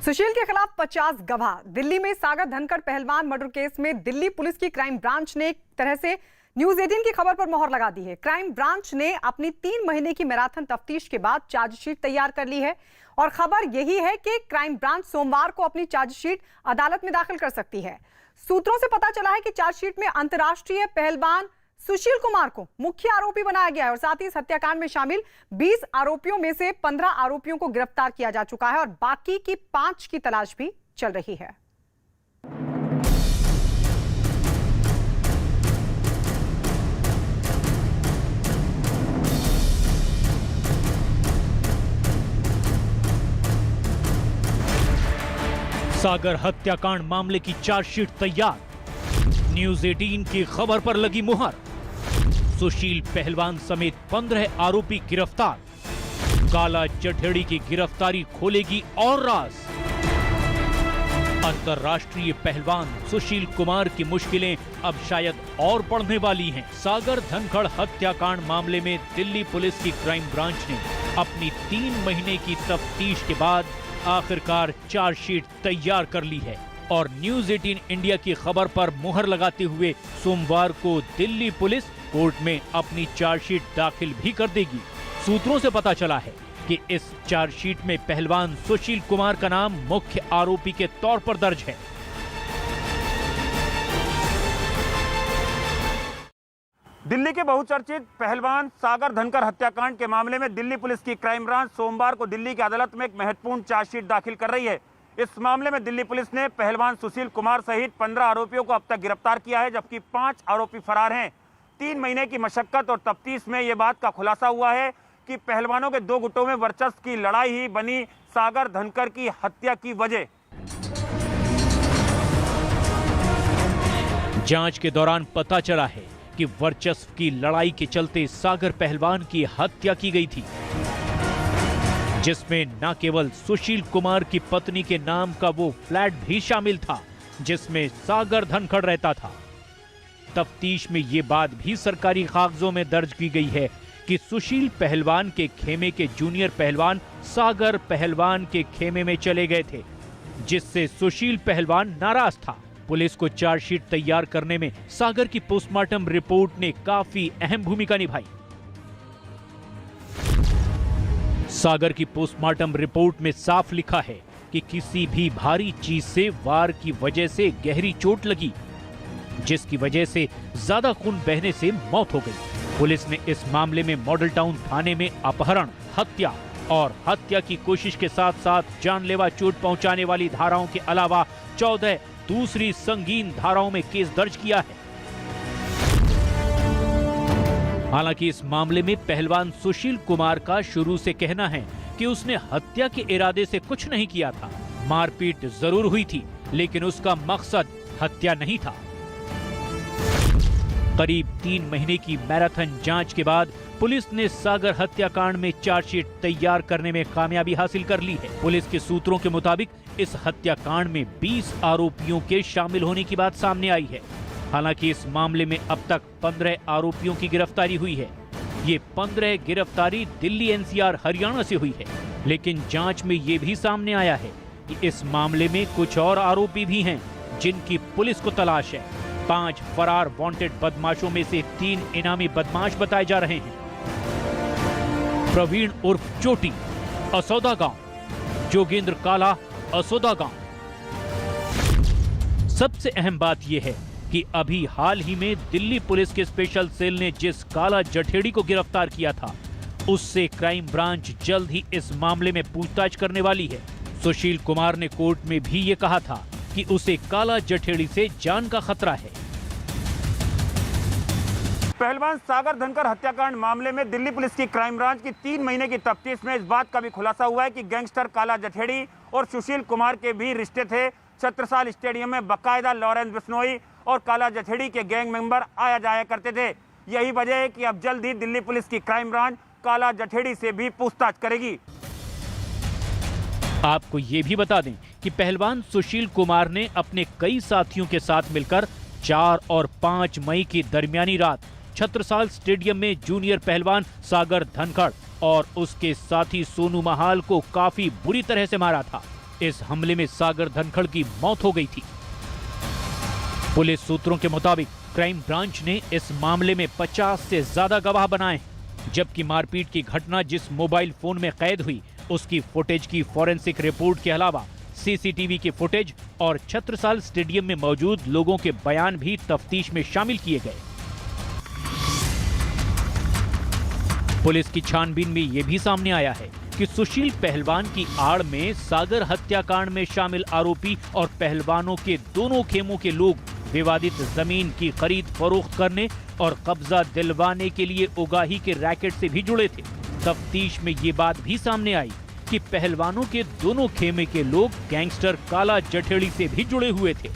सुशील के खिलाफ 50 गवाह। दिल्ली में सागर धनखड़ पहलवान मर्डर केस में दिल्ली पुलिस की क्राइम ब्रांच ने एक तरह से न्यूज 18 की खबर पर मोहर लगा दी है। क्राइम ब्रांच ने अपनी 3 महीने की मैराथन तफ्तीश के बाद चार्जशीट तैयार कर ली है और खबर यही है कि क्राइम ब्रांच सोमवार को अपनी चार्जशीट अदालत में दाखिल कर सकती है। सूत्रों से पता चला है कि चार्जशीट में अंतर्राष्ट्रीय पहलवान सुशील कुमार को मुख्य आरोपी बनाया गया है और साथ ही इस हत्याकांड में शामिल 20 आरोपियों में से 15 आरोपियों को गिरफ्तार किया जा चुका है और बाकी की 5 की तलाश भी चल रही है। सागर हत्याकांड मामले की चार्जशीट तैयार। न्यूज 18 की खबर पर लगी मुहर। सुशील पहलवान समेत 15 आरोपी गिरफ्तार। काला जठेड़ी की गिरफ्तारी खोलेगी और राज। अंतर्राष्ट्रीय पहलवान सुशील कुमार की मुश्किलें अब शायद और बढ़ने वाली हैं। सागर धनखड़ हत्याकांड मामले में दिल्ली पुलिस की क्राइम ब्रांच ने अपनी 3 महीने की तफ्तीश के बाद आखिरकार चार्जशीट तैयार कर ली है और न्यूज 18 इंडिया की खबर पर मुहर लगाते हुए सोमवार को दिल्ली पुलिस कोर्ट में अपनी चार्जशीट दाखिल भी कर देगी। सूत्रों से पता चला है कि इस चार्जशीट में पहलवान सुशील कुमार का नाम मुख्य आरोपी के तौर पर दर्ज है। दिल्ली के बहुचर्चित पहलवान सागर धनखड़ हत्याकांड के मामले में दिल्ली पुलिस की क्राइम ब्रांच सोमवार को दिल्ली की अदालत में एक महत्वपूर्ण चार्जशीट दाखिल कर रही है। इस मामले में दिल्ली पुलिस ने पहलवान सुशील कुमार सहित 15 आरोपियों को अब तक गिरफ्तार किया है, जबकि 5 आरोपी फरार हैं। 3 महीने की मशक्कत और तफ्तीश में ये बात का खुलासा हुआ है कि पहलवानों के 2 गुटों में वर्चस्व की लड़ाई ही बनी सागर धनखड़ की हत्या की वजह। जांच के दौरान पता चला है कि वर्चस्व की लड़ाई के चलते सागर पहलवान की हत्या की गई थी, जिसमें न केवल सुशील कुमार की पत्नी के नाम का वो फ्लैट भी शामिल था जिसमें सागर धनखड़ रहता था। तफ्तीश में ये बात भी सरकारी कागजों में दर्ज की गई है कि सुशील पहलवान के खेमे के जूनियर पहलवान सागर पहलवान के खेमे में चले गए थे, जिससे सुशील पहलवान नाराज था। पुलिस को चार्जशीट तैयार करने में सागर की पोस्टमार्टम रिपोर्ट ने काफी अहम भूमिका निभाई। सागर की पोस्टमार्टम रिपोर्ट में साफ लिखा है कि किसी भी भारी चीज से वार की वजह से गहरी चोट लगी, जिसकी वजह से ज्यादा खून बहने से मौत हो गई। पुलिस ने इस मामले में मॉडल टाउन थाने में अपहरण, हत्या और हत्या की कोशिश के साथ साथ जानलेवा चोट पहुंचाने वाली धाराओं के अलावा 14 दूसरी संगीन धाराओं में केस दर्ज किया है। हालांकि इस मामले में पहलवान सुशील कुमार का शुरू से कहना है कि उसने हत्या के इरादे से कुछ नहीं किया था। मारपीट जरूर हुई थी, लेकिन उसका मकसद हत्या नहीं था। करीब 3 महीने की मैराथन जांच के बाद पुलिस ने सागर हत्याकांड में चार्जशीट तैयार करने में कामयाबी हासिल कर ली है। पुलिस के सूत्रों के मुताबिक इस हत्याकांड में 20 आरोपियों के शामिल होने की बात सामने आई है। हालांकि इस मामले में अब तक 15 आरोपियों की गिरफ्तारी हुई है। ये 15 गिरफ्तारी दिल्ली एनसीआर हरियाणा से हुई है, लेकिन जांच में ये भी सामने आया है कि इस मामले में कुछ और आरोपी भी हैं जिनकी पुलिस को तलाश है। 5 फरार वांटेड बदमाशों में से 3 इनामी बदमाश बताए जा रहे हैं। प्रवीण उर्फ चोटी, असौदा गांव, जोगेंद्र काला, असौदा गांव। सबसे अहम बात यह है कि अभी हाल ही में दिल्ली पुलिस के स्पेशल सेल ने जिस काला जठेड़ी को गिरफ्तार किया था, उससे क्राइम ब्रांच जल्द ही इस मामले में पूछताछ करने वाली है। सुशील कुमार ने कोर्ट में भी ये कहा था कि उसे काला जठेड़ी से जान का खतरा है। पहलवान सागर धनखड़ हत्याकांड मामले में दिल्ली पुलिस की क्राइम ब्रांच की 3 महीने की तफ्तीश में इस बात का भी खुलासा हुआ है कि गैंगस्टर काला जठेड़ी और सुशील कुमार के भी रिश्ते थे। छत्रसाल स्टेडियम में बाकायदा लॉरेंस बिश्नोई और काला जठेड़ी के गैंग मेंबर आया जाया करते थे। यही वजह है कि अब जल्द ही दिल्ली पुलिस की क्राइम ब्रांच काला जठेड़ी से भी पूछताछ करेगी। आपको ये भी बता दें कि पहलवान सुशील कुमार ने अपने कई साथियों के साथ मिलकर 4 और 5 मई की दरमियानी रात छत्रसाल स्टेडियम में जूनियर पहलवान सागर धनखड़ और उसके साथी सोनू महाल को काफी बुरी तरह से मारा था। इस हमले में सागर धनखड़ की मौत हो गई थी। पुलिस सूत्रों के मुताबिक क्राइम ब्रांच ने इस मामले में 50 से ज्यादा गवाह बनाए हैं, जबकि मारपीट की घटना जिस मोबाइल फोन में कैद हुई उसकी फुटेज की फॉरेंसिक रिपोर्ट के अलावा सीसीटीवी की फुटेज और छत्रसाल स्टेडियम में मौजूद लोगों के बयान भी तफ्तीश में शामिल किए गए। पुलिस की छानबीन में यह भी सामने आया है कि सुशील पहलवान की आड़ में सागर हत्याकांड में शामिल आरोपी और पहलवानों के दोनों खेमों के लोग विवादित जमीन की खरीद फरोख्त करने और कब्जा दिलवाने के लिए उगाही के रैकेट से भी जुड़े थे। तफ्तीश में ये बात भी सामने आई कि पहलवानों के दोनों खेमे के लोग गैंगस्टर काला जठेड़ी से भी जुड़े हुए थे।